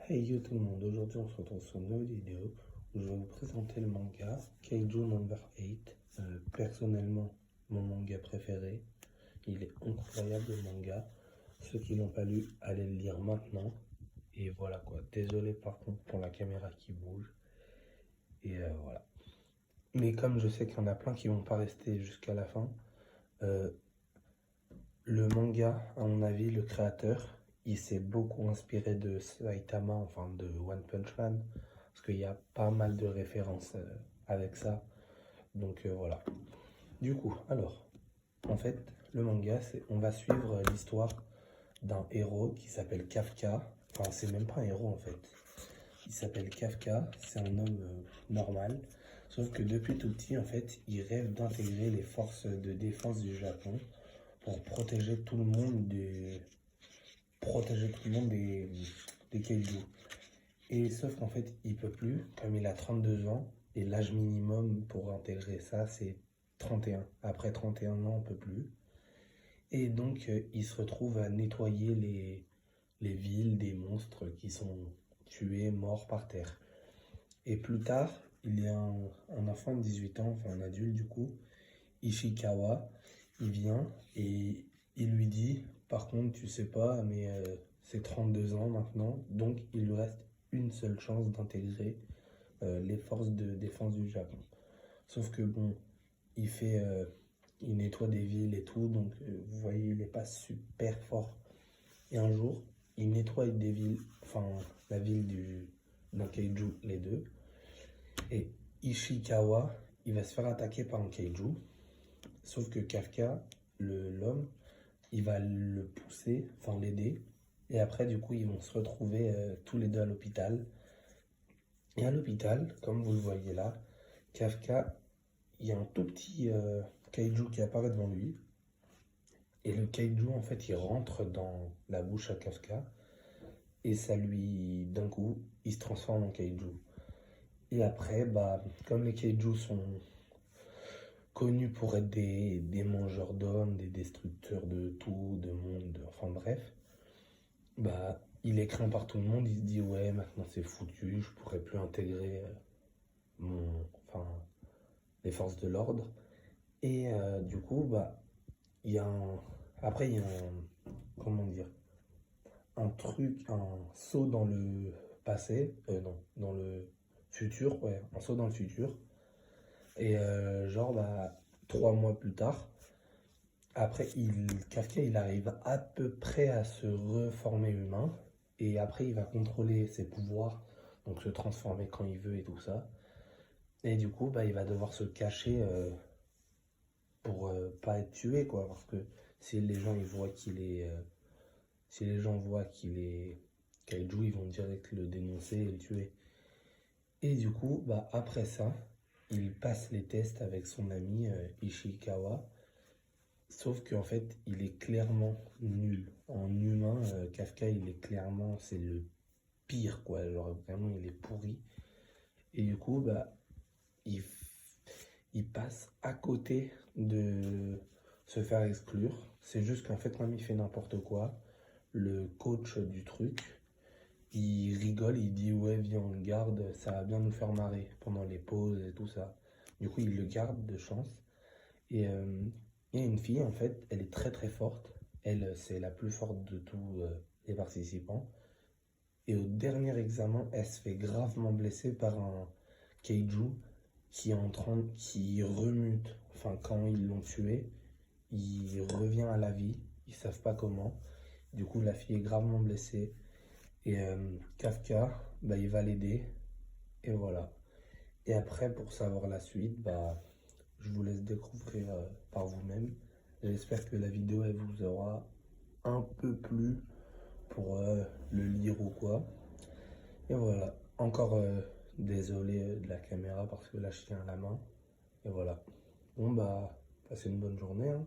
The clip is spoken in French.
Hey yo tout le monde, aujourd'hui on se retrouve sur une nouvelle vidéo où je vais vous présenter le manga Kaiju Number 8. Personnellement, mon manga préféré. Il est incroyable le manga. Ceux qui l'ont pas lu, allez le lire maintenant. Et voilà quoi. Désolé par contre pour la caméra qui bouge. Et voilà. Mais comme je sais qu'il y en a plein qui vont pas rester jusqu'à la fin, euh, le manga, à mon avis, le créateur, il s'est beaucoup inspiré de Saitama, enfin de One Punch Man, parce qu'il y a pas mal de références avec ça. Donc voilà. Du coup, alors, en fait, le manga, on va suivre l'histoire d'un héros qui s'appelle Kafka. Enfin, c'est même pas un héros en fait. Il s'appelle Kafka, c'est un homme normal. Sauf que depuis tout petit, en fait, il rêve d'intégrer les forces de défense du Japon pour protéger tout le monde des kaiju. Et sauf qu'en fait, il peut plus, comme il a 32 ans, et l'âge minimum pour intégrer ça, c'est 31. Après 31 ans, on peut plus. Et donc, il se retrouve à nettoyer les villes des monstres qui sont tués, morts par terre. Et plus tard, il y a un enfant de 18 ans, enfin un adulte du coup, Ishikawa, il vient et il lui dit, par contre, tu sais pas, mais c'est 32 ans maintenant, donc il lui reste une seule chance d'intégrer les forces de défense du Japon. Sauf que bon, il nettoie des villes et tout, donc vous voyez, il n'est pas super fort. Et un jour, il nettoie des villes, enfin la ville d'un kaiju, les deux, et Ishikawa, il va se faire attaquer par un kaiju. Sauf que Kafka, l'homme, il va le pousser, enfin l'aider. Et après, du coup, ils vont se retrouver tous les deux à l'hôpital. Et à l'hôpital, comme vous le voyez là, Kafka, il y a un tout petit kaiju qui apparaît devant lui. Et le kaiju, en fait, il rentre dans la bouche à Kafka. Et ça lui, d'un coup, il se transforme en kaiju. Et après, bah, comme les kaijus sont connus pour être des mangeurs d'hommes, des destructeurs de tout, de monde, enfin bref, bah il est craint par tout le monde, il se dit ouais maintenant c'est foutu, je pourrais plus intégrer enfin les forces de l'ordre. Et du coup bah il y a après il y a comment dire, un truc, un saut dans le passé, non, dans le futur, ouais, un saut dans le futur. Et genre bah 3 mois plus tard, après, Kafka, il arrive à peu près à se reformer humain. Et après, il va contrôler ses pouvoirs, donc se transformer quand il veut et tout ça. Et du coup, bah, il va devoir se cacher pour pas être tué, quoi. Parce que si les gens ils voient qu'il est, si les gens voient qu'il est kaiju, ils vont direct le dénoncer et le tuer. Et du coup, bah, après ça, il passe les tests avec son ami Ishikawa. Sauf qu'en fait, il est clairement nul. En humain, Kafka, il est clairement, c'est le pire, quoi. Genre, vraiment, il est pourri. Et du coup, bah, il, il passe à côté de se faire exclure. C'est juste qu'en fait, comme il fait n'importe quoi, le coach du truc, il rigole, il dit ouais, viens, on le garde, ça va bien nous faire marrer pendant les pauses et tout ça. Du coup, il le garde de chance. Et il y a une fille, en fait, elle est très très forte. Elle, c'est la plus forte de tous les participants. Et au dernier examen, elle se fait gravement blesser par un kaiju qui remute. Enfin, quand ils l'ont tué, il revient à la vie. Ils savent pas comment. Du coup, la fille est gravement blessée. Et Kafka, bah, il va l'aider. Et voilà. Et après, pour savoir la suite, bah, je vous laisse découvrir par vous-même. J'espère que la vidéo elle vous aura un peu plu pour le lire ou quoi. Et voilà. Encore désolé de la caméra parce que là je tiens à la main. Et voilà. Bon bah, passez une bonne journée, hein.